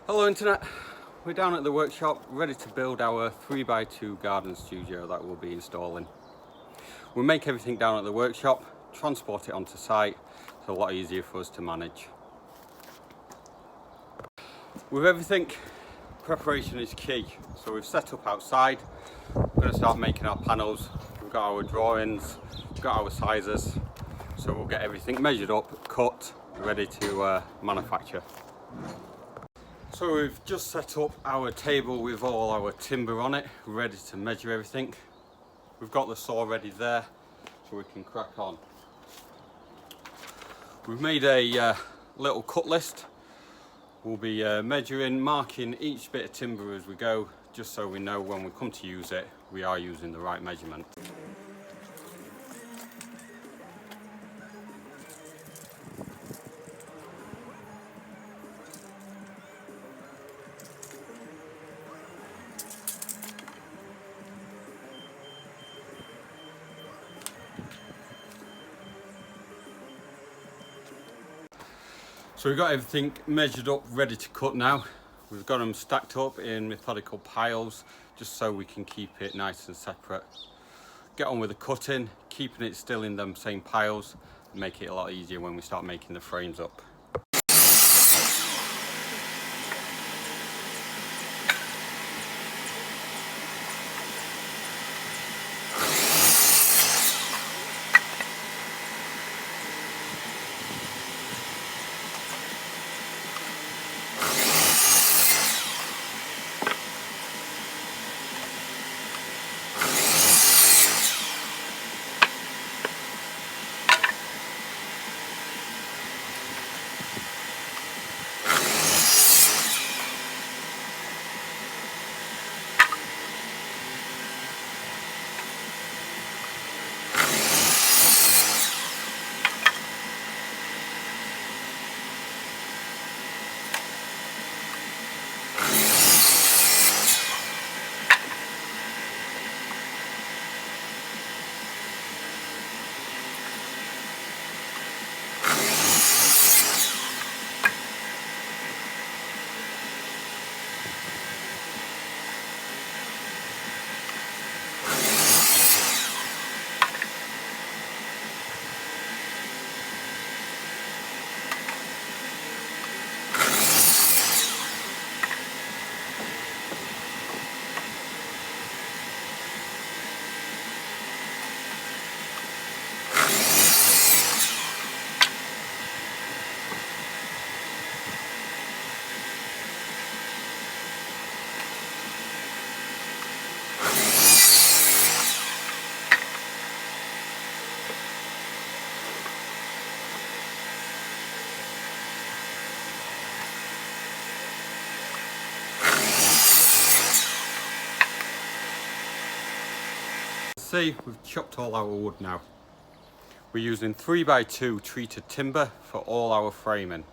Hello Internet, we're down at the workshop ready to build our 3x2 garden studio that we'll be installing. We'll make everything down at the workshop, transport it onto site, so a lot easier for us to manage. With everything, preparation is key. So we've set up outside, we're going to start making our panels, we've got our drawings, we've got our sizes, so we'll get everything measured up, cut, ready to manufacture. So we've just set up our table with all our timber on it, ready to measure everything. We've got the saw ready there, so we can crack on. We've made a little cut list. We'll be measuring, marking each bit of timber as we go, just so we know when we come to use it, we are using the right measurement. So we've got everything measured up, ready to cut now. We've got them stacked up in methodical piles, just so we can keep it nice and separate. Get on with the cutting, keeping it still in them same piles, and make it a lot easier when we start making the frames up. See, we've chopped all our wood now. We're using 3x2 treated timber for all our framing.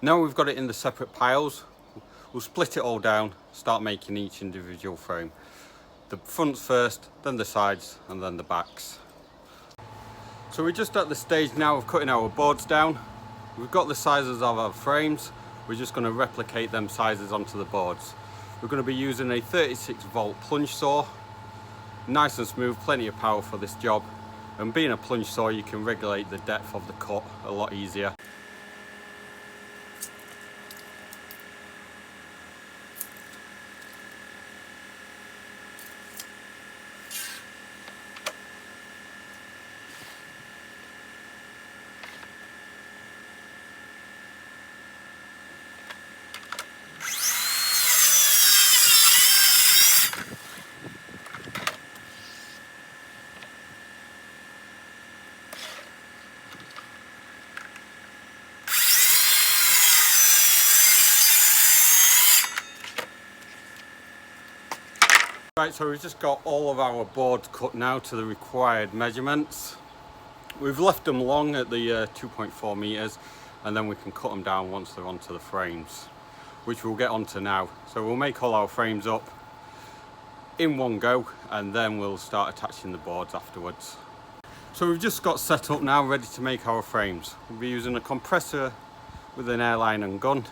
Now we've got it in the separate piles, we'll split it all down, start making each individual frame. The fronts first, then the sides, and then the backs. So we're just at the stage now of cutting our boards down. We've got the sizes of our frames, we're just going to replicate them sizes onto the boards. We're going to be using a 36 volt plunge saw. Nice and smooth, plenty of power for this job, and being a plunge saw you can regulate the depth of the cut a lot easier. Right, so we've just got all of our boards cut now to the required measurements. We've left them long at the 2.4 meters, and then we can cut them down once they're onto the frames, which we'll get onto now. So we'll make all our frames up in one go, and then we'll start attaching the boards afterwards. So we've just got set up now, ready to make our frames. We'll be using a compressor with an airline and gun,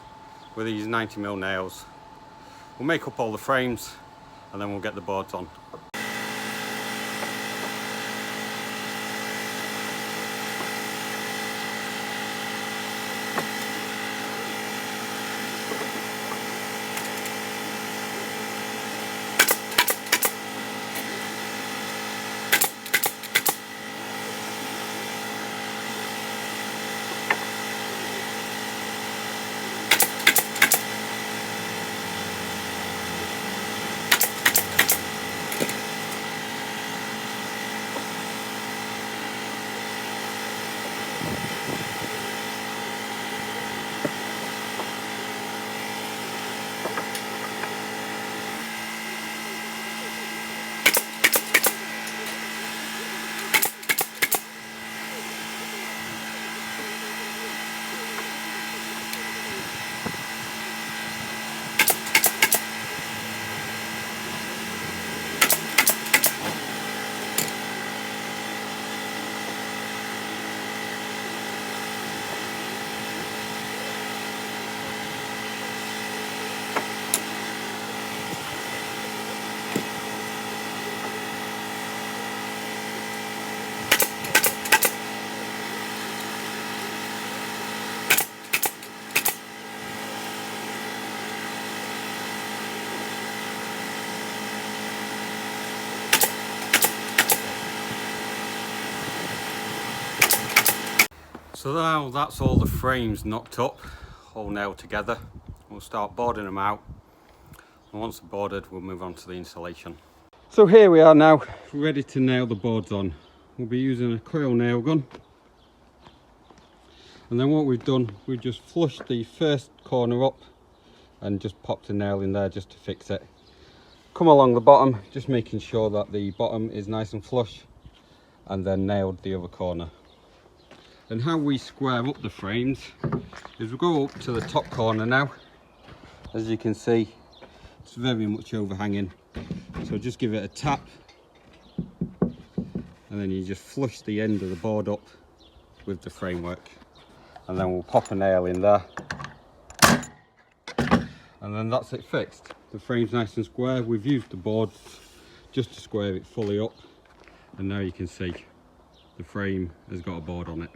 with these 90mm nails. We'll make up all the frames and then we'll get the boards on. So now that's all the frames knocked up, all nailed together. We'll start boarding them out, and once they're boarded we'll move on to the installation. So here we are now, ready to nail the boards on. We'll be using a coil nail gun, and then what we've done, we've just flushed the first corner up and just popped a nail in there just to fix it. Come along the bottom, just making sure that the bottom is nice and flush, and then nailed the other corner. And how we square up the frames is we go up to the top corner now. As you can see, it's very much overhanging, so just give it a tap and then you just flush the end of the board up with the framework, and then we'll pop a nail in there, and then that's it fixed. The frame's nice and square. We've used the boards just to square it fully up, and now you can see the frame has got a board on it.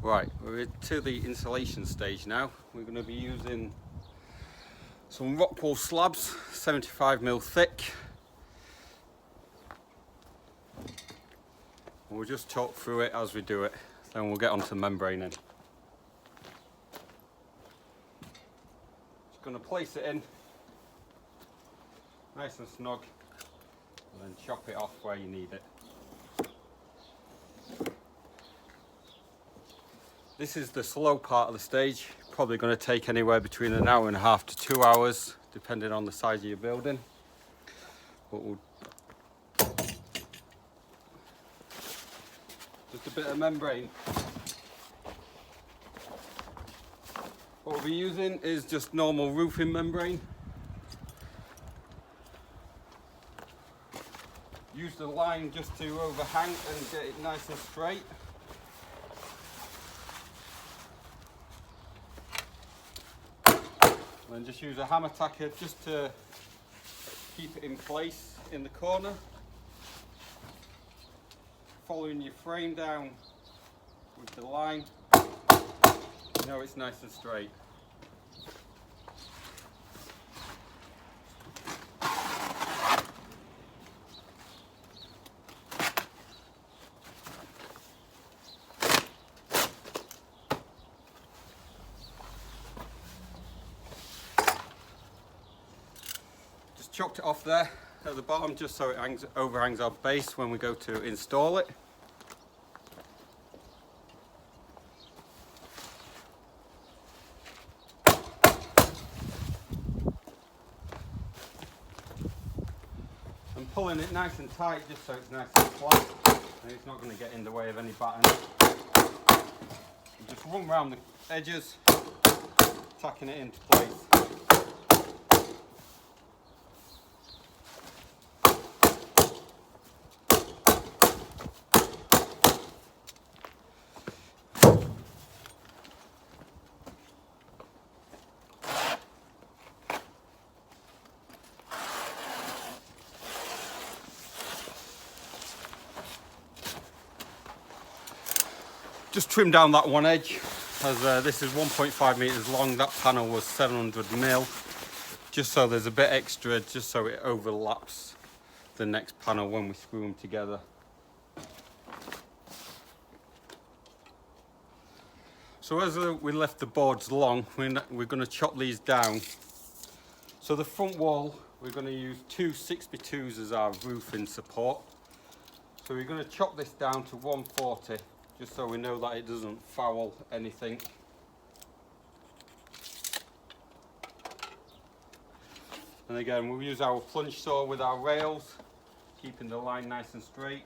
Right, we're to the insulation stage now. We're going to be using some rock wool slabs, 75mm thick. And we'll just talk through it as we do it, then we'll get onto membraning. Just going to place it in, nice and snug, and then chop it off where you need it. This is the slow part of the stage, probably going to take anywhere between an hour and a half to 2 hours, depending on the size of your building. But we'll just a bit of membrane. What we'll be using is just normal roofing membrane. Use the line just to overhang and get it nice and straight. And just use a hammer tacker just to keep it in place in the corner. Following your frame down with the line, you know it's nice and straight. Chopped it off there at the bottom just so it overhangs our base when we go to install it. I'm pulling it nice and tight just so it's nice and flat and it's not going to get in the way of any battens. Just run around the edges, tacking it into place. just trim down that one edge, as this is 1.5 meters long. That panel was 700 mil, just so there's a bit extra, just so it overlaps the next panel when we screw them together. So as we left the boards long, we're going to chop these down. So the front wall, we're going to use two 6x2s as our roofing support. So we're going to chop this down to 140, just so we know that it doesn't foul anything. And again, we'll use our plunge saw with our rails, keeping the line nice and straight.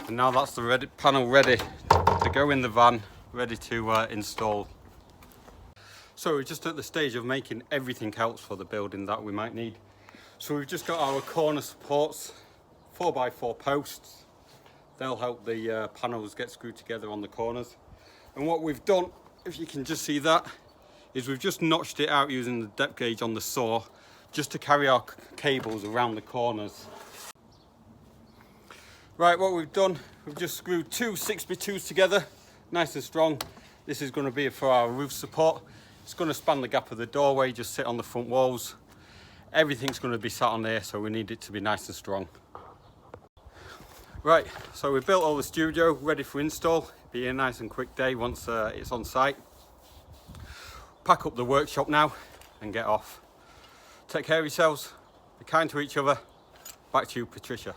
And now that's the panel ready to go in the van, ready to install. So we're just at the stage of making everything else for the building that we might need. So we've just got our corner supports, 4x4 posts. They'll help the panels get screwed together on the corners. And what we've done, if you can just see that, is we've just notched it out using the depth gauge on the saw, just to carry our cables around the corners. Right, what we've done, we've just screwed two 6x2s together, nice and strong. This is going to be for our roof support. It's going to span the gap of the doorway, just sit on the front walls. Everything's going to be sat on there, so we need it to be nice and strong. Right, so we built all the studio, ready for install. It'll be a nice and quick day once it's on site. Pack up the workshop now and get off. Take care of yourselves, be kind to each other. Back to you, Patricia.